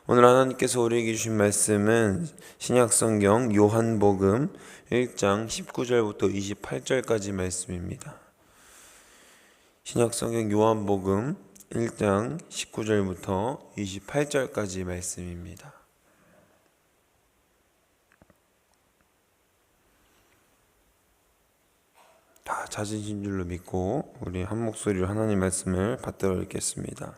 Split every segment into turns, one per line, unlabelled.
오늘 하나님께서 우리에게 주신 말씀은 신약성경 요한복음 1장 19절부터 28절까지 말씀입니다. 신약성경 요한복음 1장 19절부터 28절까지 말씀입니다. 다 찾으신 줄로 믿고 우리 한 목소리로 하나님 말씀을 받들어 읽겠습니다.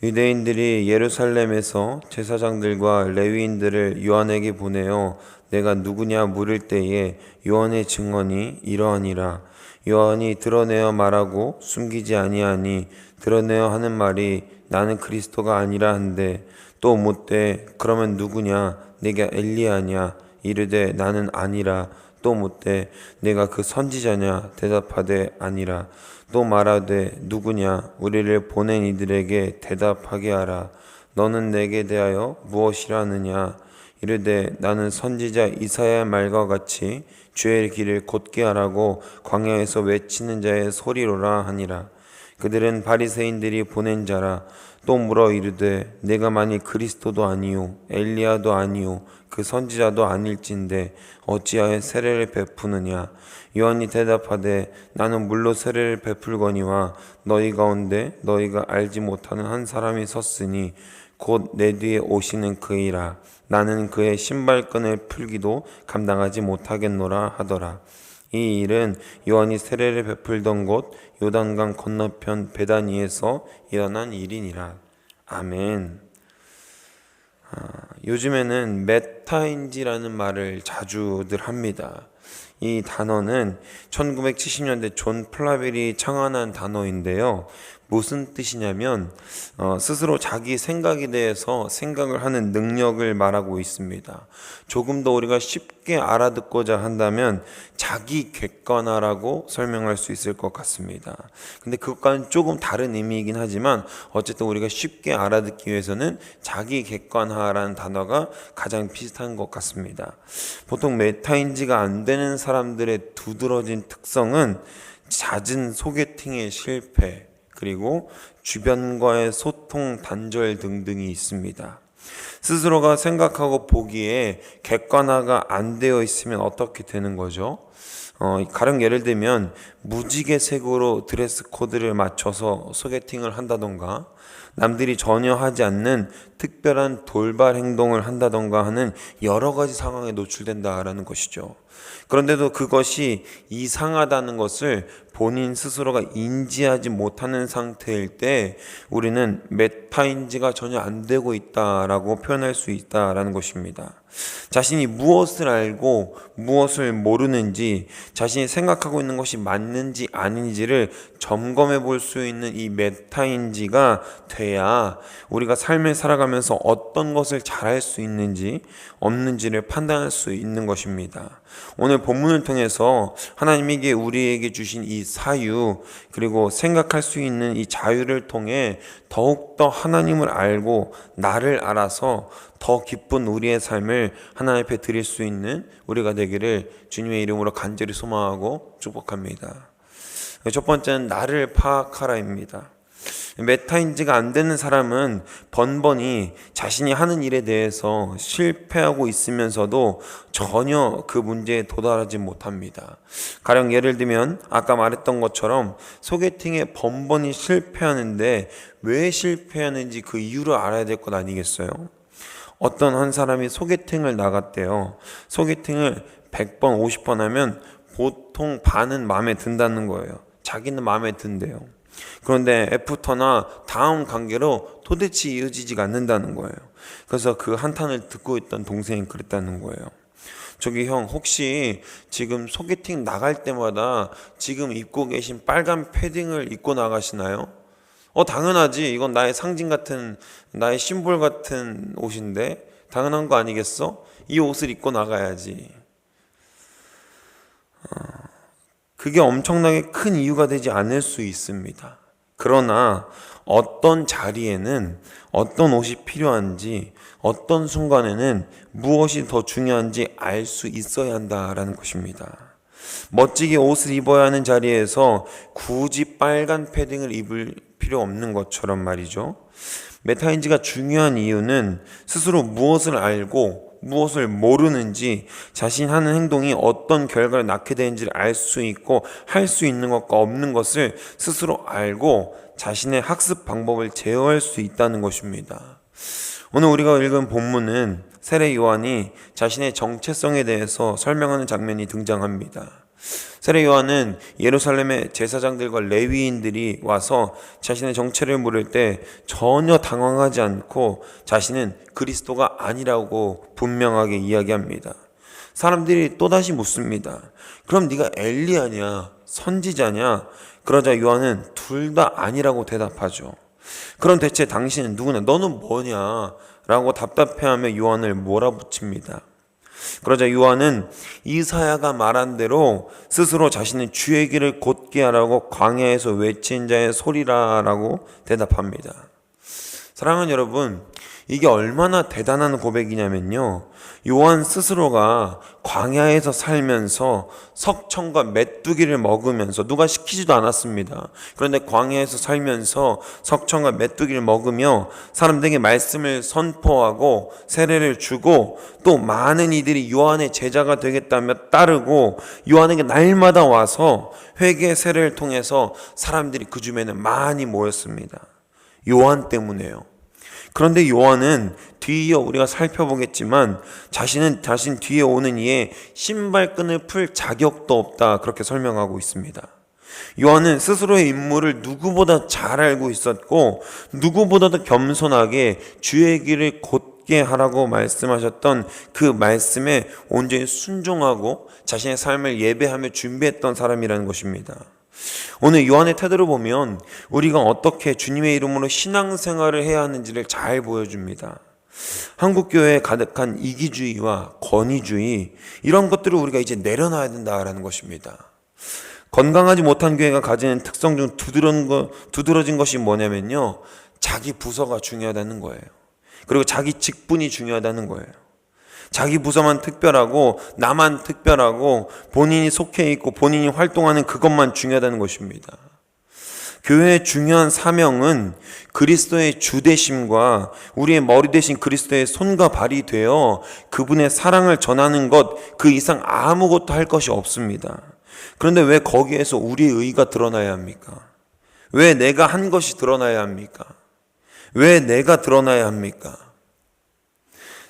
유대인들이 예루살렘에서 제사장들과 레위인들을 요한에게 보내어 내가 누구냐 물을 때에 요한의 증언이 이러하니라. 요한이 드러내어 말하고 숨기지 아니하니 드러내어 하는 말이 나는 그리스도가 아니라 한데 또 묻되 그러면 누구냐 내가 엘리야냐 이르되 나는 아니라 또 묻되 내가 그 선지자냐 대답하되 아니라 또 말하되 누구냐 우리를 보낸 이들에게 대답하게 하라. 너는 내게 대하여 무엇이라 하느냐 이르되 나는 선지자 이사야의 말과 같이 주의 길을 곧게 하라고 광야에서 외치는 자의 소리로라 하니라. 그들은 바리새인들이 보낸 자라. 또 물어 이르되 내가 만일 그리스도도 아니요 엘리야도 아니요 그 선지자도 아닐진데 어찌하여 세례를 베푸느냐. 요한이 대답하되 나는 물로 세례를 베풀거니와 너희 가운데 너희가 알지 못하는 한 사람이 섰으니 곧 내 뒤에 오시는 그이라. 나는 그의 신발끈을 풀기도 감당하지 못하겠노라 하더라. 이 일은 요한이 세례를 베풀던 곳 요단강 건너편 베다니에서 일어난 일이니라. 아멘. 요즘에는 메타인지라는 말을 자주들 합니다. 이 단어는 1970년대 존 플라벨이 창안한 단어인데요. 무슨 뜻이냐면 스스로 자기 생각에 대해서 생각을 하는 능력을 말하고 있습니다. 조금 더 우리가 쉽게 알아듣고자 한다면 자기 객관화라고 설명할 수 있을 것 같습니다. 근데 그것과는 조금 다른 의미이긴 하지만 어쨌든 우리가 쉽게 알아듣기 위해서는 자기 객관화라는 단어가 가장 비슷한 것 같습니다. 보통 메타인지가 안 되는 사람들의 두드러진 특성은 잦은 소개팅의 실패, 그리고 주변과의 소통 단절 등등이 있습니다. 스스로가 생각하고 보기에 객관화가 안 되어 있으면 어떻게 되는 거죠? 가령 예를 들면 무지개색으로 드레스 코드를 맞춰서 소개팅을 한다던가 남들이 전혀 하지 않는 특별한 돌발 행동을 한다던가 하는 여러 가지 상황에 노출된다라는 것이죠. 그런데도 그것이 이상하다는 것을 본인 스스로가 인지하지 못하는 상태일 때 우리는 메타인지가 전혀 안 되고 있다라고 표현할 수 있다라는 것입니다. 자신이 무엇을 알고 무엇을 모르는지, 자신이 생각하고 있는 것이 맞는지 아닌지를 점검해 볼 수 있는 이 메타인지가 돼야 우리가 삶을 살아가면서 어떤 것을 잘할 수 있는지 없는지를 판단할 수 있는 것입니다. 오늘 본문을 통해서 하나님에게 우리에게 주신 이 사유, 그리고 생각할 수 있는 이 자유를 통해 더욱더 하나님을 알고 나를 알아서 더 기쁜 우리의 삶을 하나님 앞에 드릴 수 있는 우리가 되기를 주님의 이름으로 간절히 소망하고 축복합니다. 첫 번째는 나를 파악하라입니다. 메타인지가 안 되는 사람은 번번이 자신이 하는 일에 대해서 실패하고 있으면서도 전혀 그 문제에 도달하지 못합니다. 가령 예를 들면 아까 말했던 것처럼 소개팅에 번번이 실패하는데 왜 실패하는지 그 이유를 알아야 될 것 아니겠어요? 어떤 한 사람이 소개팅을 나갔대요. 소개팅을 100번, 50번 하면 보통 반은 마음에 든다는 거예요. 자기는 마음에 든대요. 그런데 애프터나 다음 관계로 도대체 이어지지가 않는다는 거예요. 그래서 그 한탄을 듣고 있던 동생이 그랬다는 거예요. 저기 형, 혹시 지금 소개팅 나갈 때마다 지금 입고 계신 빨간 패딩을 입고 나가시나요? 당연하지. 이건 나의 상징 같은, 나의 심볼 같은 옷인데 당연한 거 아니겠어? 이 옷을 입고 나가야지. 그게 엄청나게 큰 이유가 되지 않을 수 있습니다. 그러나 어떤 자리에는 어떤 옷이 필요한지, 어떤 순간에는 무엇이 더 중요한지 알 수 있어야 한다라는 것입니다. 멋지게 옷을 입어야 하는 자리에서 굳이 빨간 패딩을 입을 필요 없는 것처럼 말이죠. 메타인지가 중요한 이유는 스스로 무엇을 알고 무엇을 모르는지, 자신 하는 행동이 어떤 결과를 낳게 되는지를 알 수 있고 할 수 있는 것과 없는 것을 스스로 알고 자신의 학습 방법을 제어할 수 있다는 것입니다. 오늘 우리가 읽은 본문은 세례 요한이 자신의 정체성에 대해서 설명하는 장면이 등장합니다. 세례 요한은 예루살렘의 제사장들과 레위인들이 와서 자신의 정체를 물을 때 전혀 당황하지 않고 자신은 그리스도가 아니라고 분명하게 이야기합니다. 사람들이 또다시 묻습니다. 그럼 네가 엘리야냐, 선지자냐? 그러자 요한은 둘 다 아니라고 대답하죠. 그럼 대체 당신은 누구냐? 너는 뭐냐? 라고 답답해하며 요한을 몰아붙입니다. 그러자 요한은 이사야가 말한 대로 스스로 자신의 주의 길을 곧게 하라고 광야에서 외친 자의 소리라라고 대답합니다. 사랑하는 여러분, 이게 얼마나 대단한 고백이냐면요, 요한 스스로가 광야에서 살면서 석청과 메뚜기를 먹으면서, 누가 시키지도 않았습니다. 그런데 광야에서 살면서 석청과 메뚜기를 먹으며 사람들에게 말씀을 선포하고 세례를 주고, 또 많은 이들이 요한의 제자가 되겠다며 따르고 요한에게 날마다 와서 회개 세례를 통해서 사람들이 그 주변에 많이 모였습니다. 요한 때문에요. 그런데 요한은 뒤이어 우리가 살펴보겠지만 자신 뒤에 오는 이의 신발끈을 풀 자격도 없다, 그렇게 설명하고 있습니다. 요한은 스스로의 인물을 누구보다 잘 알고 있었고 누구보다도 겸손하게 주의 길을 곧게 하라고 말씀하셨던 그 말씀에 온전히 순종하고 자신의 삶을 예배하며 준비했던 사람이라는 것입니다. 오늘 요한의 태도를 보면 우리가 어떻게 주님의 이름으로 신앙생활을 해야 하는지를 잘 보여줍니다. 한국교회에 가득한 이기주의와 권위주의, 이런 것들을 우리가 이제 내려놔야 된다라는 것입니다. 건강하지 못한 교회가 가지는 특성 중 두드러진 것이 뭐냐면요, 자기 부서가 중요하다는 거예요. 그리고 자기 직분이 중요하다는 거예요. 자기 부서만 특별하고 나만 특별하고 본인이 속해 있고 본인이 활동하는 그것만 중요하다는 것입니다. 교회의 중요한 사명은 그리스도의 주되심과 우리의 머리 대신 그리스도의 손과 발이 되어 그분의 사랑을 전하는 것, 그 이상 아무것도 할 것이 없습니다. 그런데 왜 거기에서 우리의 의의가 드러나야 합니까? 왜 내가 한 것이 드러나야 합니까? 왜 내가 드러나야 합니까?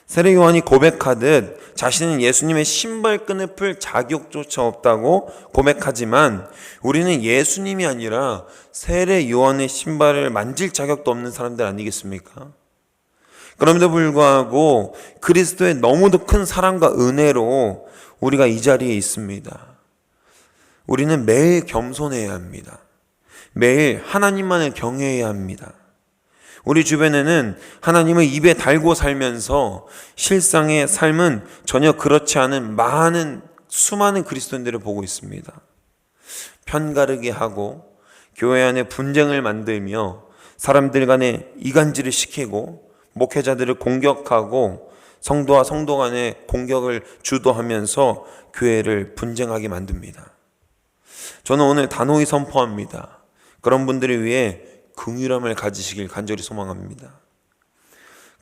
세례 요한이 고백하듯 자신은 예수님의 신발끈을 풀 자격조차 없다고 고백하지만 우리는 예수님이 아니라 세례 요한의 신발을 만질 자격도 없는 사람들 아니겠습니까? 그럼에도 불구하고 그리스도의 너무도 큰 사랑과 은혜로 우리가 이 자리에 있습니다. 우리는 매일 겸손해야 합니다. 매일 하나님만을 경외해야 합니다. 우리 주변에는 하나님을 입에 달고 살면서 실상의 삶은 전혀 그렇지 않은 수많은 그리스도인들을 보고 있습니다. 편가르게 하고 교회 안에 분쟁을 만들며 사람들 간에 이간질을 시키고 목회자들을 공격하고 성도와 성도 간의 공격을 주도하면서 교회를 분쟁하게 만듭니다. 저는 오늘 단호히 선포합니다. 그런 분들을 위해 긍휼함을 가지시길 간절히 소망합니다.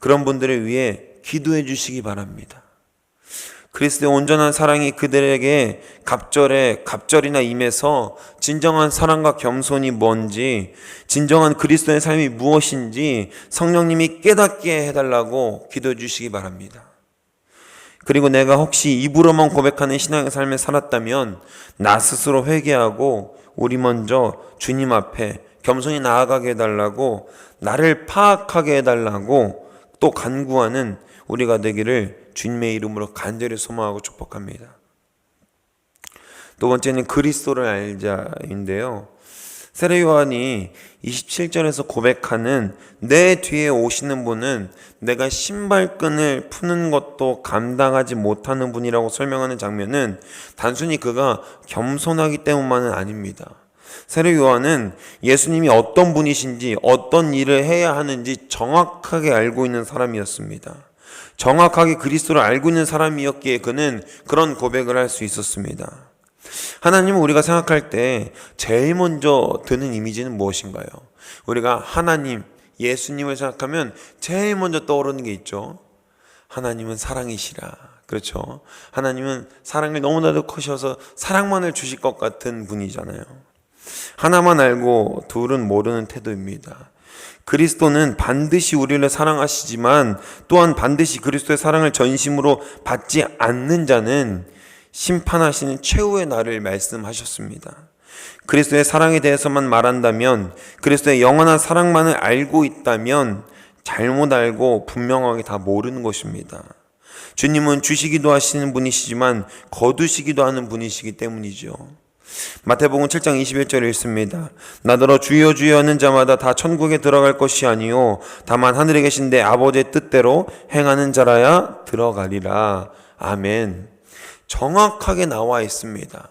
그런 분들을 위해 기도해 주시기 바랍니다. 그리스도의 온전한 사랑이 그들에게 갑절이나 임해서 진정한 사랑과 겸손이 뭔지, 진정한 그리스도의 삶이 무엇인지 성령님이 깨닫게 해달라고 기도해 주시기 바랍니다. 그리고 내가 혹시 입으로만 고백하는 신앙의 삶을 살았다면 나 스스로 회개하고 우리 먼저 주님 앞에 겸손히 나아가게 해달라고, 나를 파악하게 해달라고 또 간구하는 우리가 되기를 주님의 이름으로 간절히 소망하고 축복합니다. 두 번째는 그리스도를 알자인데요. 세례 요한이 27절에서 고백하는 내 뒤에 오시는 분은 내가 신발끈을 푸는 것도 감당하지 못하는 분이라고 설명하는 장면은 단순히 그가 겸손하기 때문만은 아닙니다. 세례 요한은 예수님이 어떤 분이신지 어떤 일을 해야 하는지 정확하게 알고 있는 사람이었습니다. 정확하게 그리스도를 알고 있는 사람이었기에 그는 그런 고백을 할 수 있었습니다. 하나님은 우리가 생각할 때 제일 먼저 드는 이미지는 무엇인가요? 우리가 하나님, 예수님을 생각하면 제일 먼저 떠오르는 게 있죠. 하나님은 사랑이시라. 그렇죠. 하나님은 사랑을 너무나도 커셔서 사랑만을 주실 것 같은 분이잖아요. 하나만 알고 둘은 모르는 태도입니다. 그리스도는 반드시 우리를 사랑하시지만 또한 반드시 그리스도의 사랑을 전심으로 받지 않는 자는 심판하시는 최후의 날을 말씀하셨습니다. 그리스도의 사랑에 대해서만 말한다면, 그리스도의 영원한 사랑만을 알고 있다면 잘못 알고 분명하게 다 모르는 것입니다. 주님은 주시기도 하시는 분이시지만 거두시기도 하는 분이시기 때문이죠. 마태복음 7장 21절에 있습니다. 나더러 주여 주여 하는 자마다 다 천국에 들어갈 것이 아니요 다만 하늘에 계신 내 아버지의 뜻대로 행하는 자라야 들어가리라. 아멘. 정확하게 나와 있습니다.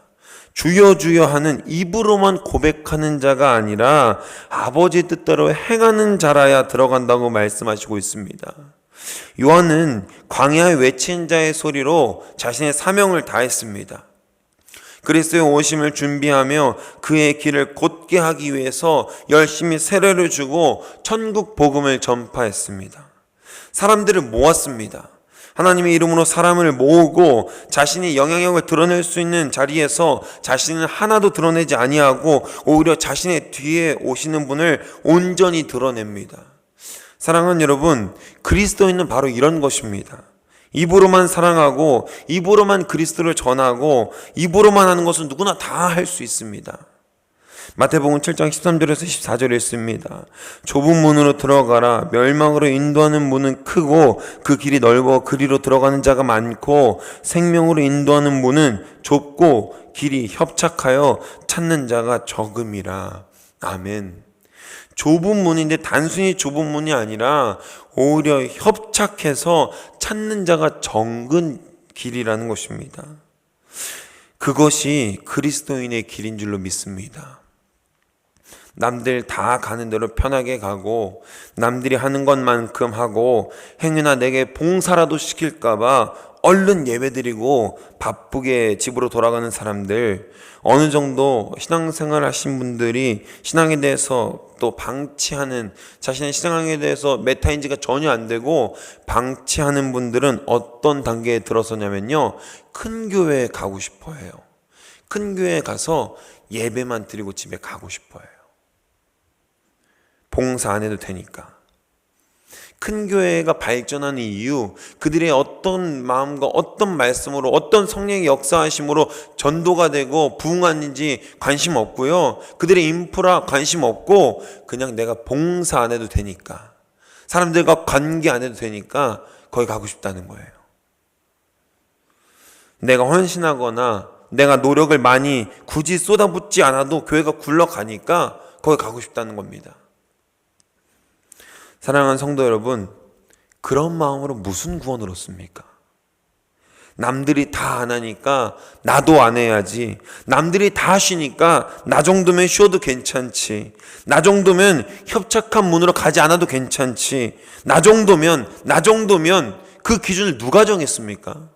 주여 주여 하는 입으로만 고백하는 자가 아니라 아버지의 뜻대로 행하는 자라야 들어간다고 말씀하시고 있습니다. 요한은 광야에 외친 자의 소리로 자신의 사명을 다했습니다. 그리스도의 오심을 준비하며 그의 길을 곧게 하기 위해서 열심히 세례를 주고 천국 복음을 전파했습니다. 사람들을 모았습니다. 하나님의 이름으로 사람을 모으고 자신이 영향력을 드러낼 수 있는 자리에서 자신은 하나도 드러내지 아니하고 오히려 자신의 뒤에 오시는 분을 온전히 드러냅니다. 사랑하는 여러분, 그리스도인은 바로 이런 것입니다. 입으로만 사랑하고 입으로만 그리스도를 전하고 입으로만 하는 것은 누구나 다 할 수 있습니다. 마태복음 7장 13절에서 14절에 있습니다. 좁은 문으로 들어가라. 멸망으로 인도하는 문은 크고 그 길이 넓어 그리로 들어가는 자가 많고 생명으로 인도하는 문은 좁고 길이 협착하여 찾는 자가 적음이라. 아멘. 좁은 문인데 단순히 좁은 문이 아니라 오히려 협착해서 찾는 자가 적은 길이라는 것입니다. 그것이 그리스도인의 길인 줄로 믿습니다. 남들 다 가는 대로 편하게 가고 남들이 하는 것만큼 하고 행여나 내게 봉사라도 시킬까봐 얼른 예배드리고 바쁘게 집으로 돌아가는 사람들, 어느 정도 신앙생활 하신 분들이 신앙에 대해서 또 방치하는, 자신의 신앙에 대해서 메타인지가 전혀 안 되고 방치하는 분들은 어떤 단계에 들어서냐면요, 큰 교회에 가고 싶어 해요. 큰 교회에 가서 예배만 드리고 집에 가고 싶어 해요. 봉사 안 해도 되니까. 큰 교회가 발전하는 이유, 그들의 어떤 마음과 어떤 말씀으로 어떤 성령의 역사하심으로 전도가 되고 부흥하는지 관심 없고요. 그들의 인프라 관심 없고 그냥 내가 봉사 안 해도 되니까, 사람들과 관계 안 해도 되니까 거기 가고 싶다는 거예요. 내가 헌신하거나 내가 노력을 많이 굳이 쏟아붓지 않아도 교회가 굴러가니까 거기 가고 싶다는 겁니다. 사랑하는 성도 여러분, 그런 마음으로 무슨 구원을 얻습니까? 남들이 다 안 하니까 나도 안 해야지. 남들이 다 쉬니까 나 정도면 쉬어도 괜찮지. 나 정도면 협착한 문으로 가지 않아도 괜찮지. 나 정도면 그 기준을 누가 정했습니까?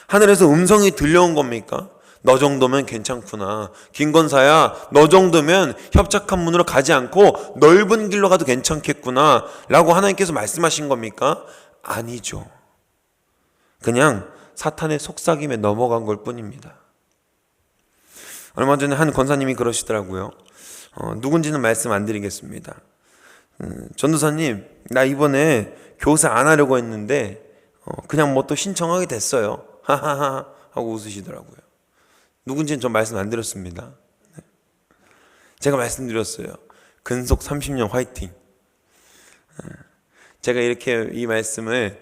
하늘에서 음성이 들려온 겁니까? 너 정도면 괜찮구나. 김건사야, 너 정도면 협착한 문으로 가지 않고 넓은 길로 가도 괜찮겠구나 라고 하나님께서 말씀하신 겁니까? 아니죠. 그냥 사탄의 속삭임에 넘어간 걸 뿐입니다. 얼마 전에 한 권사님이 그러시더라고요. 누군지는 말씀 안 드리겠습니다. 전도사님, 나 이번에 교사 안 하려고 했는데 그냥 뭐 또 신청하게 됐어요. 하하하 하고 웃으시더라고요. 누군지는 전 말씀 안 드렸습니다. 제가 말씀드렸어요. 근속 30년 화이팅. 제가 이렇게 이 말씀을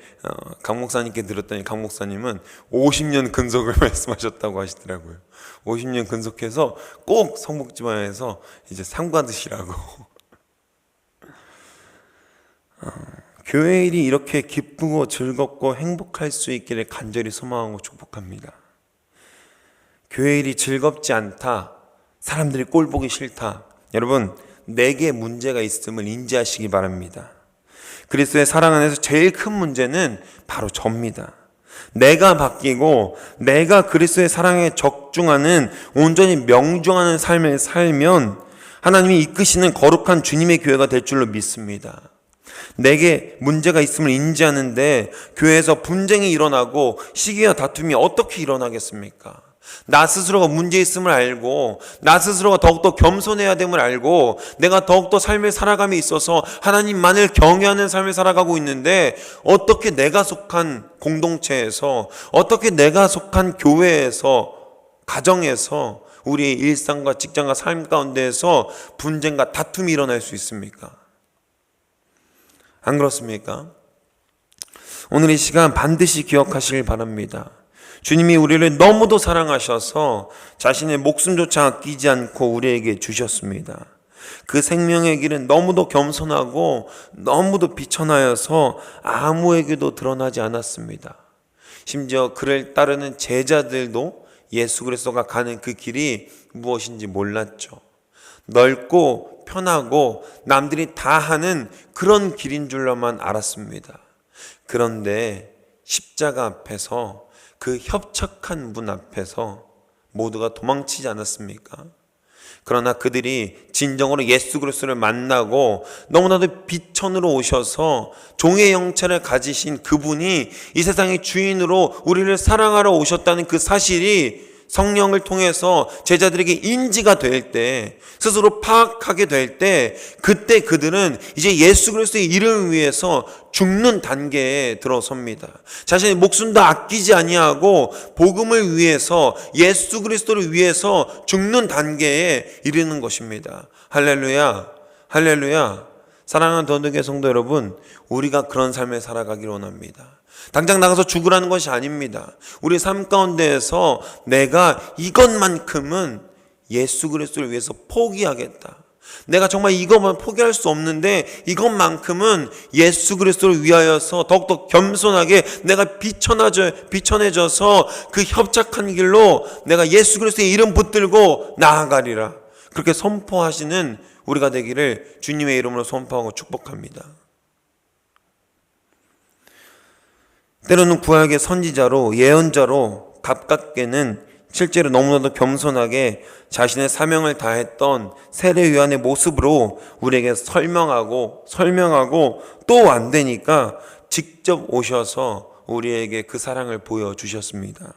강 목사님께 들었더니 강 목사님은 50년 근속을 말씀하셨다고 하시더라고요. 50년 근속해서 꼭 성북지방에서 이제 상 받으시라고. 교회 일이 이렇게 기쁘고 즐겁고 행복할 수 있기를 간절히 소망하고 축복합니다. 교회 일이 즐겁지 않다, 사람들이 꼴 보기 싫다, 여러분, 내게 문제가 있음을 인지하시기 바랍니다. 그리스도의 사랑 안에서 제일 큰 문제는 바로 접니다. 내가 바뀌고 내가 그리스도의 사랑에 적중하는, 온전히 명중하는 삶을 살면 하나님이 이끄시는 거룩한 주님의 교회가 될 줄로 믿습니다. 내게 문제가 있음을 인지하는데 교회에서 분쟁이 일어나고 시기와 다툼이 어떻게 일어나겠습니까? 나 스스로가 문제 있음을 알고 나 스스로가 더욱더 겸손해야 됨을 알고 내가 더욱더 삶을 살아감에 있어서 하나님만을 경외하는 삶을 살아가고 있는데 어떻게 내가 속한 공동체에서 어떻게 내가 속한 교회에서 가정에서 우리의 일상과 직장과 삶 가운데에서 분쟁과 다툼이 일어날 수 있습니까? 안 그렇습니까? 오늘 이 시간 반드시 기억하시길 바랍니다. 주님이 우리를 너무도 사랑하셔서 자신의 목숨조차 아끼지 않고 우리에게 주셨습니다. 그 생명의 길은 너무도 겸손하고 너무도 비천하여서 아무에게도 드러나지 않았습니다. 심지어 그를 따르는 제자들도 예수 그리스도가 가는 그 길이 무엇인지 몰랐죠. 넓고 편하고 남들이 다 하는 그런 길인 줄로만 알았습니다. 그런데 십자가 앞에서 그 협착한 문 앞에서 모두가 도망치지 않았습니까? 그러나 그들이 진정으로 예수 그리스도를 만나고 너무나도 비천으로 오셔서 종의 형체를 가지신 그분이 이 세상의 주인으로 우리를 사랑하러 오셨다는 그 사실이 성령을 통해서 제자들에게 인지가 될 때, 스스로 파악하게 될 때, 그때 그들은 이제 예수 그리스도의 이름을 위해서 죽는 단계에 들어섭니다. 자신의 목숨도 아끼지 아니하고 복음을 위해서, 예수 그리스도를 위해서 죽는 단계에 이르는 것입니다. 할렐루야, 할렐루야. 사랑하는 더덕의 성도 여러분, 우리가 그런 삶을 살아가기를 원합니다. 당장 나가서 죽으라는 것이 아닙니다. 우리 삶 가운데에서 내가 이것만큼은 예수 그리스도를 위해서 포기하겠다. 내가 정말 이것만 포기할 수 없는데 이것만큼은 예수 그리스도를 위하여서 더욱더 겸손하게 내가 비천해져서 그 협착한 길로 내가 예수 그리스도의 이름 붙들고 나아가리라. 그렇게 선포하시는 우리가 되기를 주님의 이름으로 선포하고 축복합니다. 때로는 구약의 선지자로 예언자로 가깝게는 실제로 너무나도 겸손하게 자신의 사명을 다했던 세례요한의 모습으로 우리에게 설명하고 또 안 되니까 직접 오셔서 우리에게 그 사랑을 보여주셨습니다.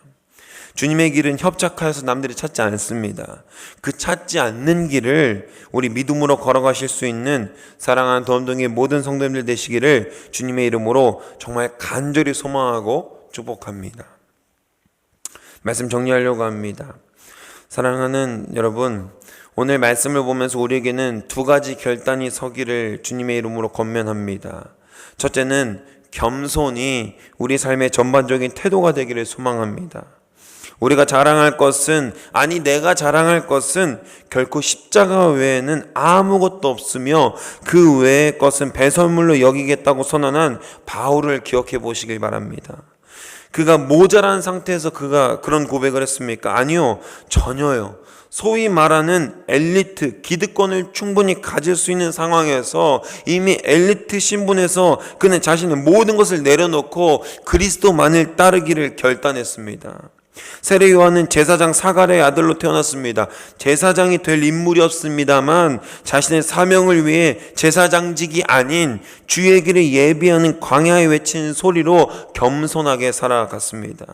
주님의 길은 협착하여서 남들이 찾지 않습니다. 그 찾지 않는 길을 우리 믿음으로 걸어가실 수 있는 사랑하는 더움동의 모든 성도님들 되시기를 주님의 이름으로 정말 간절히 소망하고 축복합니다. 말씀 정리하려고 합니다. 사랑하는 여러분, 오늘 말씀을 보면서 우리에게는 두 가지 결단이 서기를 주님의 이름으로 권면합니다. 첫째는 겸손이 우리 삶의 전반적인 태도가 되기를 소망합니다. 우리가 자랑할 것은, 아니 내가 자랑할 것은 결코 십자가 외에는 아무것도 없으며 그 외의 것은 배설물로 여기겠다고 선언한 바울을 기억해 보시길 바랍니다. 그가 모자란 상태에서 그가 그런 고백을 했습니까? 아니요, 전혀요. 소위 말하는 엘리트, 기득권을 충분히 가질 수 있는 상황에서 이미 엘리트 신분에서 그는 자신의 모든 것을 내려놓고 그리스도만을 따르기를 결단했습니다. 세례 요한은 제사장 사갈의 아들로 태어났습니다. 제사장이 될 인물이었습니다만 자신의 사명을 위해 제사장직이 아닌 주의 길을 예비하는 광야에 외치는 소리로 겸손하게 살아갔습니다.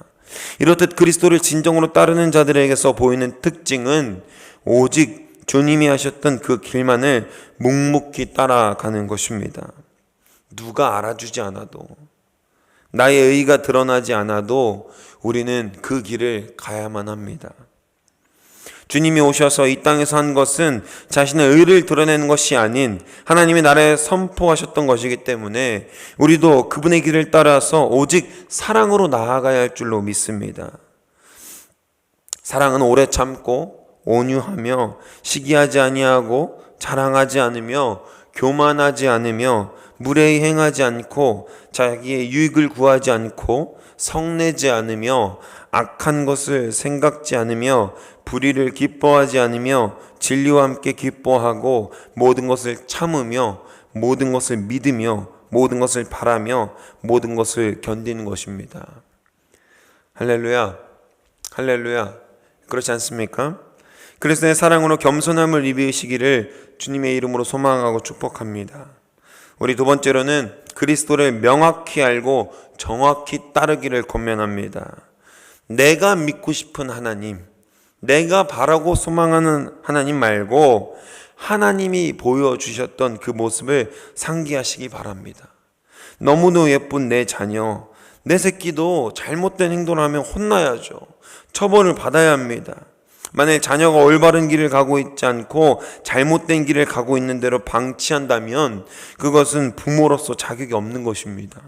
이렇듯 그리스도를 진정으로 따르는 자들에게서 보이는 특징은 오직 주님이 하셨던 그 길만을 묵묵히 따라가는 것입니다. 누가 알아주지 않아도, 나의 의의가 드러나지 않아도 우리는 그 길을 가야만 합니다. 주님이 오셔서 이 땅에서 한 것은 자신의 의를 드러내는 것이 아닌 하나님의 나라에 선포하셨던 것이기 때문에 우리도 그분의 길을 따라서 오직 사랑으로 나아가야 할 줄로 믿습니다. 사랑은 오래 참고 온유하며 시기하지 아니하고 자랑하지 않으며 교만하지 않으며 무례히 행하지 않고 자기의 유익을 구하지 않고 성내지 않으며 악한 것을 생각지 않으며 불의를 기뻐하지 않으며 진리와 함께 기뻐하고 모든 것을 참으며 모든 것을 믿으며 모든 것을 바라며 모든 것을 견디는 것입니다. 할렐루야, 할렐루야. 그렇지 않습니까? 그리스도의 사랑으로 겸손함을 입으시기를 주님의 이름으로 소망하고 축복합니다. 우리 두 번째로는 그리스도를 명확히 알고 정확히 따르기를 권면합니다. 내가 믿고 싶은 하나님, 내가 바라고 소망하는 하나님 말고 하나님이 보여주셨던 그 모습을 상기하시기 바랍니다. 너무도 예쁜 내 자녀, 내 새끼도 잘못된 행동을 하면 혼나야죠. 처벌을 받아야 합니다. 만약 자녀가 올바른 길을 가고 있지 않고 잘못된 길을 가고 있는 대로 방치한다면 그것은 부모로서 자격이 없는 것입니다.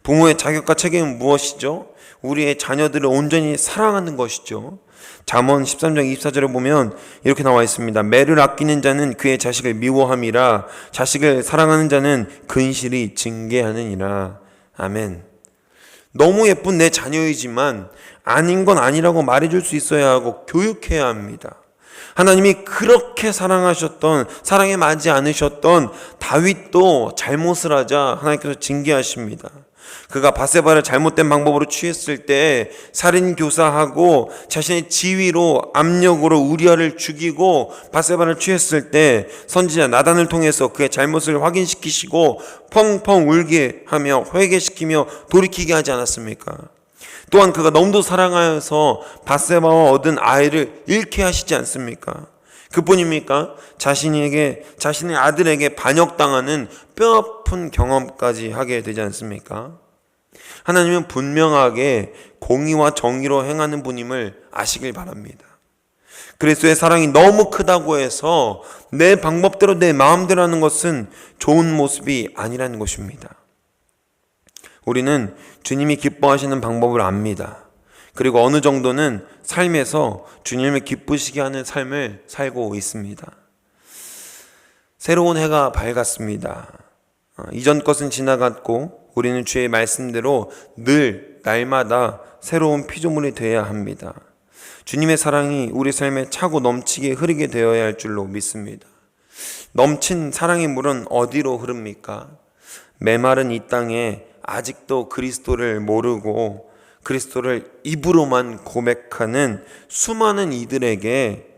부모의 자격과 책임은 무엇이죠? 우리의 자녀들을 온전히 사랑하는 것이죠. 잠언 13장 24절에 보면 이렇게 나와 있습니다. 매를 아끼는 자는 그의 자식을 미워함이라 자식을 사랑하는 자는 근실이 징계하느니라. 아멘. 너무 예쁜 내 자녀이지만 아닌 건 아니라고 말해줄 수 있어야 하고 교육해야 합니다. 하나님이 그렇게 사랑하셨던, 사랑에 맞지 않으셨던 다윗도 잘못을 하자 하나님께서 징계하십니다. 그가 밧세바를 잘못된 방법으로 취했을 때 살인교사하고 자신의 지위로 압력으로 우리아를 죽이고 밧세바를 취했을 때 선지자 나단을 통해서 그의 잘못을 확인시키시고 펑펑 울게 하며 회개시키며 돌이키게 하지 않았습니까? 또한 그가 너무도 사랑하여서 밧세바와 얻은 아이를 잃게 하시지 않습니까? 그뿐입니까? 자신의 아들에게 반역당하는 뼈아픈 경험까지 하게 되지 않습니까? 하나님은 분명하게 공의와 정의로 행하는 분임을 아시길 바랍니다. 그리스도의 사랑이 너무 크다고 해서 내 방법대로 내 마음대로 하는 것은 좋은 모습이 아니라는 것입니다. 우리는 주님이 기뻐하시는 방법을 압니다. 그리고 어느 정도는 삶에서 주님을 기쁘시게 하는 삶을 살고 있습니다. 새로운 해가 밝았습니다. 이전 것은 지나갔고 우리는 주의 말씀대로 늘 날마다 새로운 피조물이 되어야 합니다. 주님의 사랑이 우리 삶에 차고 넘치게 흐르게 되어야 할 줄로 믿습니다. 넘친 사랑의 물은 어디로 흐릅니까? 메마른 이 땅에 아직도 그리스도를 모르고 그리스도를 입으로만 고백하는 수많은 이들에게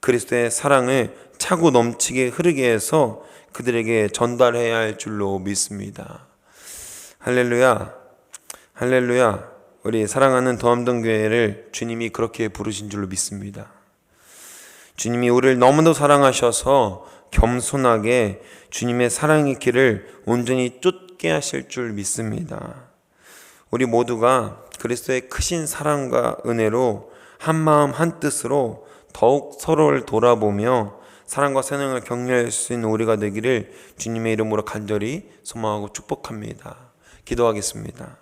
그리스도의 사랑을 차고 넘치게 흐르게 해서 그들에게 전달해야 할 줄로 믿습니다. 할렐루야, 할렐루야. 우리 사랑하는 더암동교회를 주님이 그렇게 부르신 줄로 믿습니다. 주님이 우리를 너무도 사랑하셔서 겸손하게 주님의 사랑의 길을 온전히 쫓게 하실 줄 믿습니다. 우리 모두가 그리스도의 크신 사랑과 은혜로 한마음 한뜻으로 더욱 서로를 돌아보며 사랑과 사랑을 격려할 수 있는 우리가 되기를 주님의 이름으로 간절히 소망하고 축복합니다. 기도하겠습니다.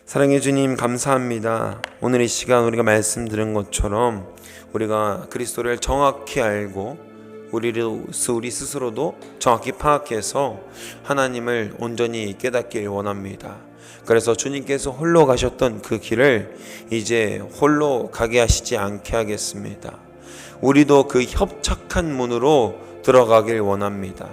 사랑의 주님, 감사합니다. 오늘 이 시간 우리가 말씀 들은 것처럼 우리가 그리스도를 정확히 알고 우리 스스로도 정확히 파악해서 하나님을 온전히 깨닫길 원합니다. 그래서 주님께서 홀로 가셨던 그 길을 이제 홀로 가게 하시지 않게 하겠습니다. 우리도 그 협착한 문으로 들어가길 원합니다.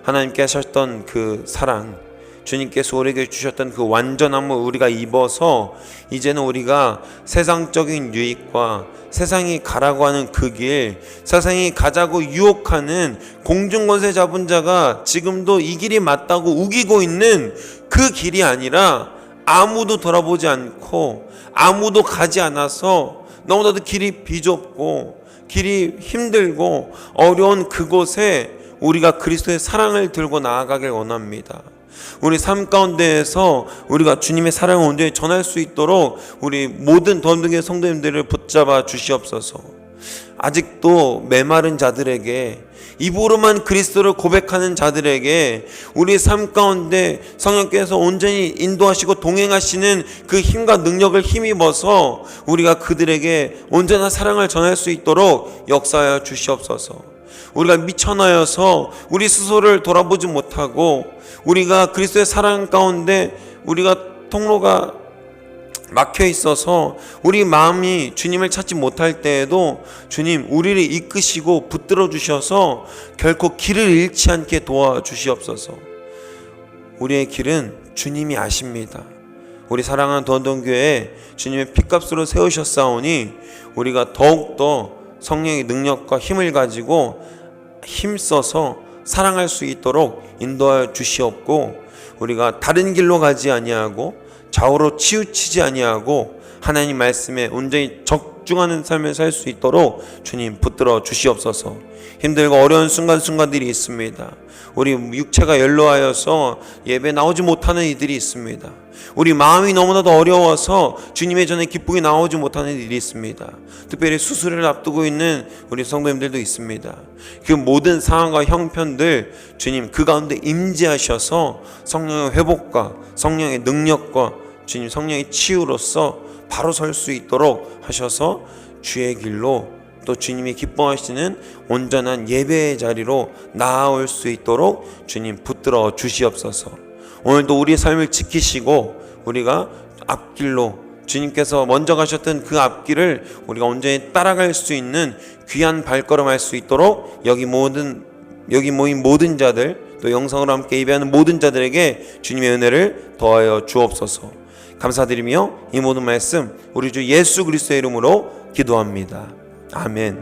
하나님께 하셨던 그 사랑, 주님께서 우리에게 주셨던 그 완전함을 우리가 입어서 이제는 우리가 세상적인 유익과 세상이 가라고 하는 그 길, 세상이 가자고 유혹하는 공중권세 잡은 자가 지금도 이 길이 맞다고 우기고 있는 그 길이 아니라 아무도 돌아보지 않고 아무도 가지 않아서 너무나도 길이 비좁고 길이 힘들고 어려운 그곳에 우리가 그리스도의 사랑을 들고 나아가길 원합니다. 우리 삶 가운데에서 우리가 주님의 사랑을 온전히 전할 수 있도록 우리 모든 더암동교회 성도님들을 붙잡아 주시옵소서. 아직도 메마른 자들에게, 입으로만 그리스도를 고백하는 자들에게 우리 삶 가운데 성령께서 온전히 인도하시고 동행하시는 그 힘과 능력을 힘입어서 우리가 그들에게 온전한 사랑을 전할 수 있도록 역사하여 주시옵소서. 우리가 미천하여서 우리 스스로를 돌아보지 못하고 우리가 그리스도의 사랑 가운데 우리가 통로가 막혀 있어서 우리 마음이 주님을 찾지 못할 때에도 주님 우리를 이끄시고 붙들어 주셔서 결코 길을 잃지 않게 도와주시옵소서. 우리의 길은 주님이 아십니다. 우리 사랑하는 더암동교회 주님의 피값으로 세우셨사오니 우리가 더욱더 성령의 능력과 힘을 가지고 힘써서 사랑할 수 있도록 인도하여 주시옵고, 우리가 다른 길로 가지 아니하고 좌우로 치우치지 아니하고 하나님 말씀에 온전히 적중하는 삶을 살 수 있도록 주님 붙들어 주시옵소서. 힘들고 어려운 순간순간들이 있습니다. 우리 육체가 연로하여서 예배 나오지 못하는 이들이 있습니다. 우리 마음이 너무나도 어려워서 주님의 전에 기쁘게 나오지 못하는 일이 있습니다. 특별히 수술을 앞두고 있는 우리 성도님들도 있습니다. 그 모든 상황과 형편들 주님 그 가운데 임재하셔서 성령의 회복과 성령의 능력과 주님 성령의 치유로서 바로 설 수 있도록 하셔서 주의 길로 또 주님이 기뻐하시는 온전한 예배의 자리로 나아올 수 있도록 주님 붙들어 주시옵소서. 오늘도 우리의 삶을 지키시고 우리가 앞길로 주님께서 먼저 가셨던 그 앞길을 우리가 온전히 따라갈 수 있는 귀한 발걸음 할 수 있도록 여기 모인 모든 자들, 또 영상으로 함께 예배하는 모든 자들에게 주님의 은혜를 더하여 주옵소서. 감사드리며 이 모든 말씀 우리 주 예수 그리스도의 이름으로 기도합니다. 아멘.